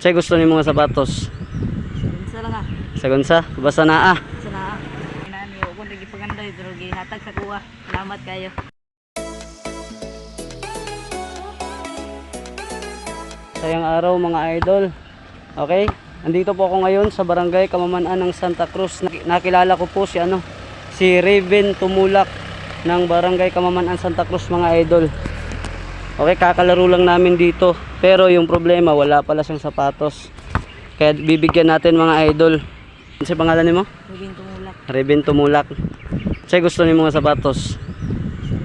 Say gusto ni mga sapatos. Sa lang ah. Sagunsa, basta naa. Sa na. Inani ko kung nagipaganda pero gihatag sa kuha. Salamat kayo. Sayang araw mga idol. Okay? Andito po ako ngayon sa barangay Kamaman-an ng Santa Cruz. Nakilala ko po si Raven Tumulak ng barangay Kamaman-an Santa Cruz mga idol. Okay, kakalaro lang namin dito. Pero yung problema, wala pala siyang sapatos. Kaya bibigyan natin mga idol. Ano si pangalan ni mo? Rubin tumulak. Raven Tumulak. Say gusto ni mga sapatos.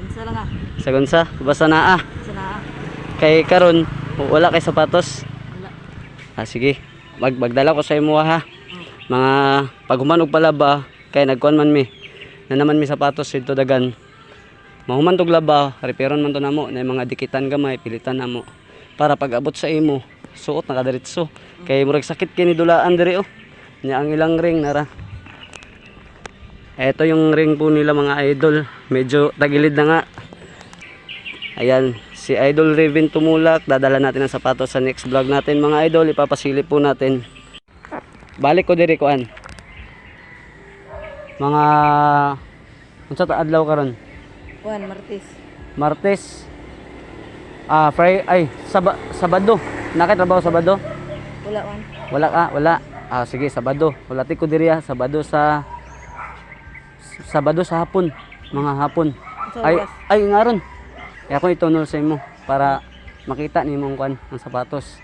Sa lang ah. Sagunsa, basta naa. Sa na. Kay karon wala kay sapatos. Wala. Sige. Magdala ko sa imo ha. Mga paghuman og palaba kay nagkuan man mi. Na naman mi sapatos dito dagan. Mahuman tog laba, reparon man to namo na mga dikitan gamay, pilitan namo para pag abot sa imo, suot nakadiretso. Kay murag sakit kini dulaan diri oh. Nya ang ilang ring nara. Ito yung ring po nila mga idol. Medyo tagilid na nga. Ayan, si Idol Raven Tumulak. Dadala natin ang sapatos sa next vlog natin mga idol. Ipapasilip po natin. Balik ko diri kuan. Mga unsa ta adlaw karon? Kuan Martis. Martes. Sabado. Nakitrabaho Sabado? Wala man. Wala ka, wala. Sige, Sabado. Wala ti ko diri Sabado sa hapon, mga hapon. Sa Ay, oras. ngaron. Kaya ako itunol sa imo para makita ni mong kuan ang sapatos.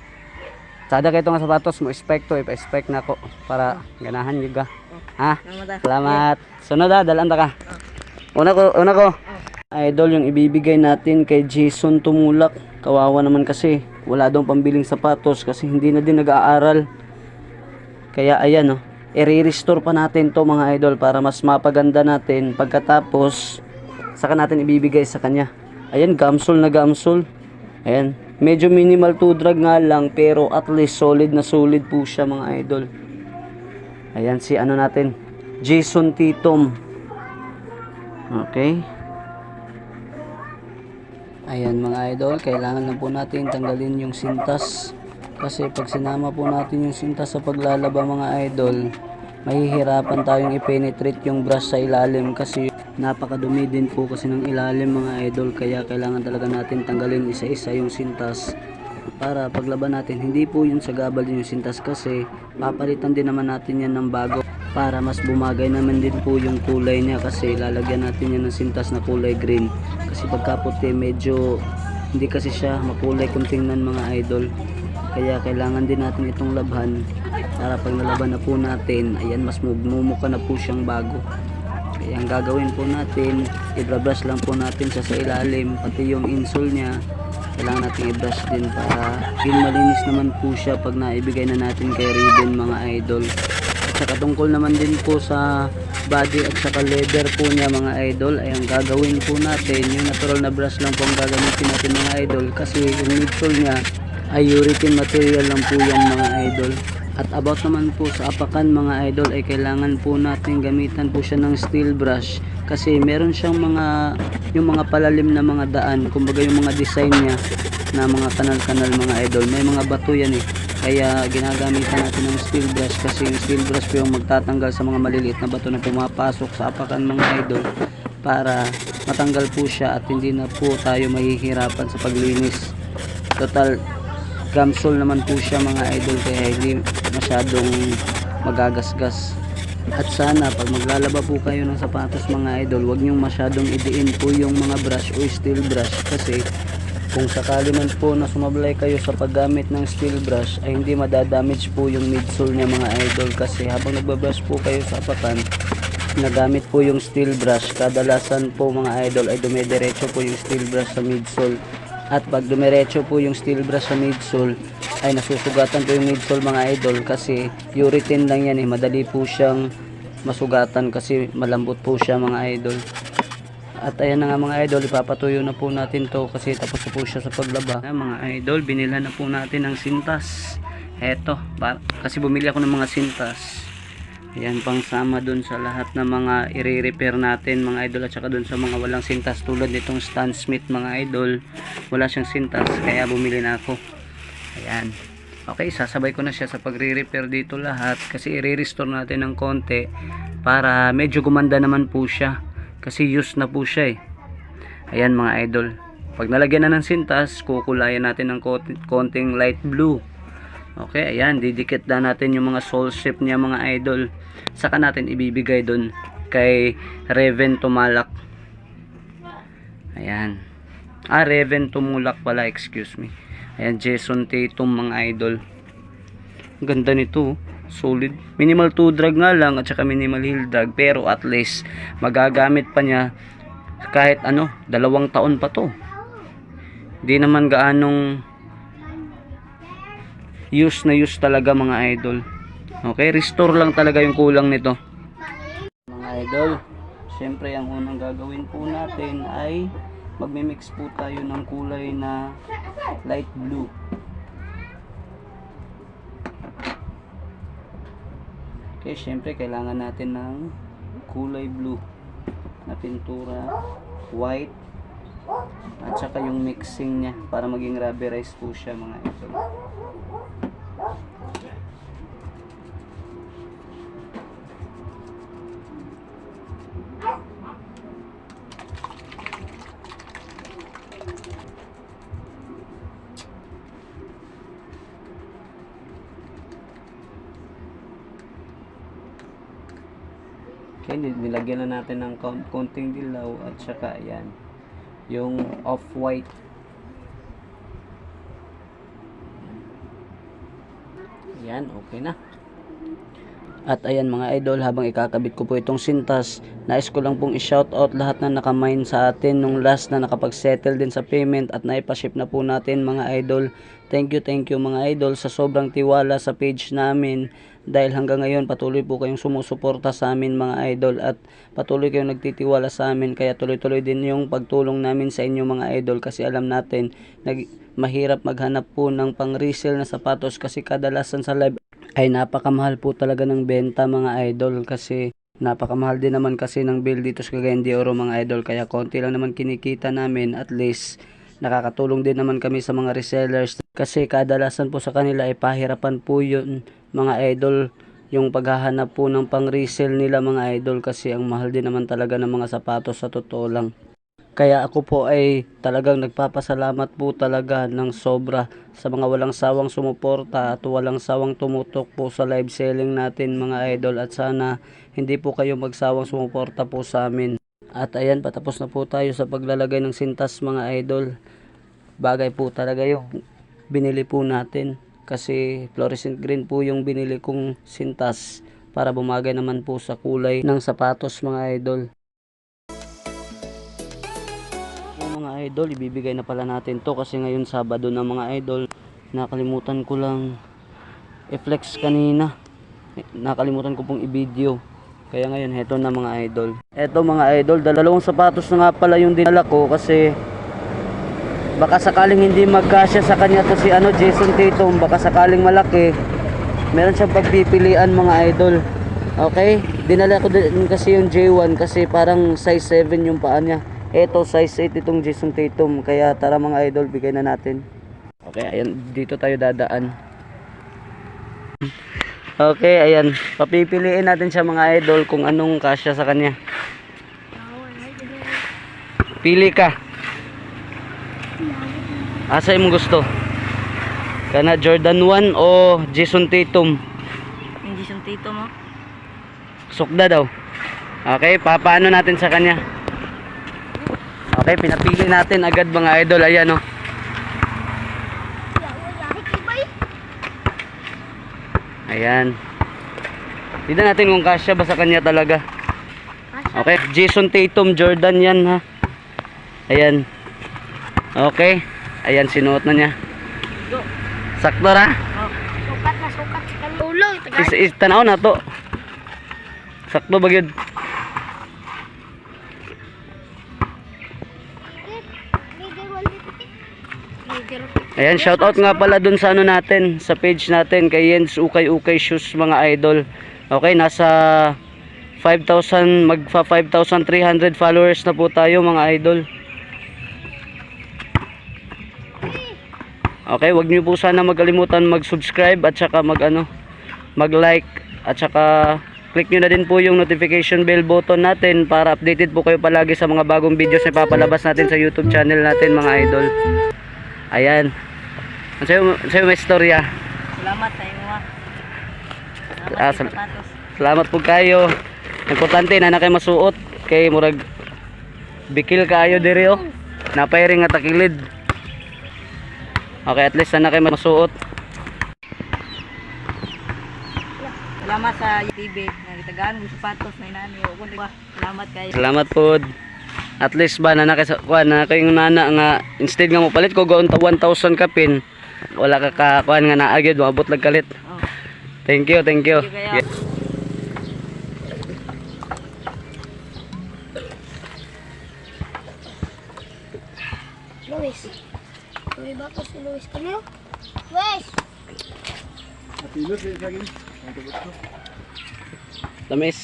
Sada kay itong sapatos mo expect ipa-expect na ako para ganahan gyud ka. Ha? Salamat ah. Salamat. Sunod dalan ta ka. Una ko. Idol yung ibibigay natin kay Jason Tumulak. Kawawa naman kasi wala daw pambiling sapatos kasi hindi na din nag-aaral. Kaya ayan i-restore pa natin to mga idol para mas mapaganda natin. Pagkatapos saka natin ibibigay sa kanya. Ayan, gamsol na gamsol. Ayan, medyo minimal to drag nga lang pero at least solid na solid po siya mga idol. Ayan si natin, Jason Titom. Okay. Ayan mga idol, kailangan lang po natin tanggalin yung sintas. Kasi pag sinama po natin yung sintas sa paglalaba mga idol, mahihirapan tayong i-penetrate yung brush sa ilalim kasi napakadumi din po kasi ng ilalim mga idol. Kaya kailangan talaga natin tanggalin isa-isa yung sintas para paglaban natin. Hindi po yun sagabal din yung sintas kasi papalitan din naman natin yan ng bago para mas bumagay naman din po yung kulay niya kasi lalagyan natin yan ng sintas na kulay green. Kasi pagka puti medyo hindi kasi siya makulay kung tingnan mga idol. Kaya kailangan din natin itong labhan para pag nalaban na po natin, ayan, mas mumukha na po siyang bago. Kaya ang gagawin po natin, i-brush lang po natin siya sa ilalim, pati yung insole niya kailangan natin i-brush din para malinis naman po siya pag naibigay na natin kay Raven mga idol. At saka tungkol naman din po sa body at saka leather po niya mga idol, ay ang gagawin po natin, yung natural na brush lang po ang gagamitin natin mga idol kasi yung midsole niya ay urethane material lang po yan mga idol. At about naman po sa apakan mga idol ay kailangan po natin gamitan po siya ng steel brush kasi meron siyang yung mga palalim na mga daan, kumbaga yung mga design niya na mga kanal-kanal mga idol, may mga bato yan kaya ginagamitan natin ng steel brush kasi yung steel brush po yung magtatanggal sa mga maliliit na bato na pumapasok sa apakan mga idol para matanggal po siya at hindi na po tayo mahihirapan sa paglinis. Total gamsol naman po siya mga idol kaya hindi masyadong magagasgas. At sana pag maglalaba po kayo ng sapatos mga idol, huwag nyong masyadong idiin po yung mga brush o steel brush kasi kung sakali man po na sumablay kayo sa paggamit ng steel brush ay hindi madadamage po yung midsole niya mga idol kasi habang nagbabrush po kayo sa apakan nagamit po yung steel brush, kadalasan po mga idol ay dumidiretso po yung steel brush sa midsole. At pag dumiretso po yung steel brush sa midsole ay nasusugatan po yung midsole mga idol kasi urethane lang yan madali po siyang masugatan kasi malambot po siya mga idol. At ayan na nga mga idol, ipapatuyo na po natin to kasi tapos na po siya sa paglaba. Mga idol, binila na po natin ang sintas. Eto, kasi bumili ako ng mga sintas. Ayan, pang sama dun sa lahat ng mga i-repair natin mga idol at saka dun sa mga walang sintas tulad nitong Stan Smith mga idol. Wala siyang sintas kaya bumili na ako. Ayan. Okay, sasabay ko na siya sa pagre-repair dito lahat kasi i-restore natin ng konti para medyo gumanda naman po siya kasi used na po siya eh. Ayan mga idol, pag nalagyan na ng sintas, kukulayan natin ng konting light blue. Okay, ayan, didikit na natin yung mga sole shape niya mga idol, saka natin ibibigay dun kay Reven Tumalak. Ayan, Reven Tumulak pala, excuse me. Ayan, Jason Tatum mga idol. Ganda nito, solid. Minimal 2 drag nga lang at saka minimal heel drag, pero at least magagamit pa niya kahit 2 taon pa to. Di naman gaanong use na use talaga mga idol. Okay, restore lang talaga yung kulang nito. Mga idol, syempre ang unang gagawin po natin ay magmi-mix po tayo ng kulay na light blue. Okay, syempre kailangan natin ng kulay blue na pintura, white, at saka yung mixing niya para maging rubberized po siya mga idol. Okay, nilagyan na natin ng konting dilaw at saka ayan, yung off-white. Ayan, okay na. At ayan mga idol, habang ikakabit ko po itong sintas, nais ko lang pong i-shoutout lahat na nakamine sa atin nung last na nakapag-settle din sa payment at naipaship na po natin mga idol. Thank you mga idol sa sobrang tiwala sa page namin. Dahil hanggang ngayon patuloy po kayong sumusuporta sa amin mga idol at patuloy kayong nagtitiwala sa amin, kaya tuloy-tuloy din yung pagtulong namin sa inyo mga idol kasi alam natin mahirap maghanap po ng pang resale na sapatos kasi kadalasan sa live ay napakamahal po talaga ng benta mga idol kasi napakamahal din naman kasi ng bill dito sa Cagayan de Oro mga idol, kaya konti lang naman kinikita namin, at least nakakatulong din naman kami sa mga resellers kasi kadalasan po sa kanila ay pahirapan po yun mga idol, yung paghahanap po ng pang resale nila mga idol kasi ang mahal din naman talaga ng mga sapatos sa totoo lang. Kaya ako po ay talagang nagpapasalamat po talaga ng sobra sa mga walang sawang sumuporta at walang sawang tumutok po sa live selling natin mga idol, at sana hindi po kayo magsawang sumuporta po sa amin. At ayan, patapos na po tayo sa paglalagay ng sintas mga idol. Bagay po talaga yung binili po natin kasi fluorescent green po yung binili kong sintas para bumagay naman po sa kulay ng sapatos mga idol. Mga idol, ibibigay na pala natin to kasi ngayon Sabado na mga idol. Nakalimutan ko lang i-flex kanina, nakalimutan ko pong i-video, kaya ngayon heto na mga idol. Eto mga idol, dalawang sapatos na nga pala yung dinala ko kasi baka sakaling hindi magkasya sa kanya to si Jason Tatum, baka sakaling malaki, meron siyang pagpipilian mga idol. Okay, dinala ko din kasi yung J1 kasi parang size 7 yung paa niya. Eto size 8 itong Jason Tatum, kaya tara mga idol, bigay na natin. Okay, ayan, dito tayo dadaan. Okay, ayan, papipiliin natin siya mga idol kung anong kasya sa kanya. Pili ka. Asa yung gusto? Kana Jordan 1 o Jason Tatum? Yung Jason Tatum mo? Sukda daw. Okay, papaano natin sa kanya? Okay, pinapili natin agad mga idol. Ayan o. Ayan. Tignan natin kung kasya ba sa kanya talaga. Okay, Jason Tatum Jordan yan ha. Ayan. Okay. Ayan, sinuot na niya. Sakto ra? Sukat na sukat sa kalulong. Tanaw na to. Sakto ba gyud? Ayan, shoutout nga pala dun sa natin, sa page natin kay Jens Ukay Ukay Shoes mga idol. Okay, nasa 5,000, magfa 5,300 followers na po tayo mga idol. Okay, wag niyo po sana magkalimutan mag-subscribe at saka mag-like at saka click nyo na din po yung notification bell button natin para updated po kayo palagi sa mga bagong videos na papalabas natin sa YouTube channel natin mga idol. Ayan. Sa'yo may istorya. Salamat sa imo ha. Salamat po kayo. Importante na kayo masuot kay murag bikil kayo diri oh. Napay ring nga takilid. Okay, at least na kayo masuot. Salamat sa TV nga gitagaan mo sapatos na inani o kundi ba. Salamat kayo. Salamat po. At least ba na kuan na kayong nana nga instead nga mo palit ko gaon ta 1,000 ka pin. Wala ka kuan nga naagid maabot lag kalit. Oh. Thank you. Thank you kayo. Yeah. Luis. Luis ba si Luis kano? Luis. Tamis.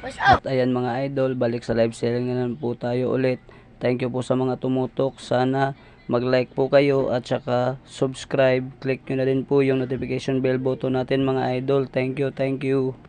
What's up? At ayan mga idol, balik sa live selling na naman po tayo ulit. Thank you po sa mga tumutok. Sana mag-like po kayo at saka subscribe. Click nyo na din po yung notification bell button natin mga idol. Thank you.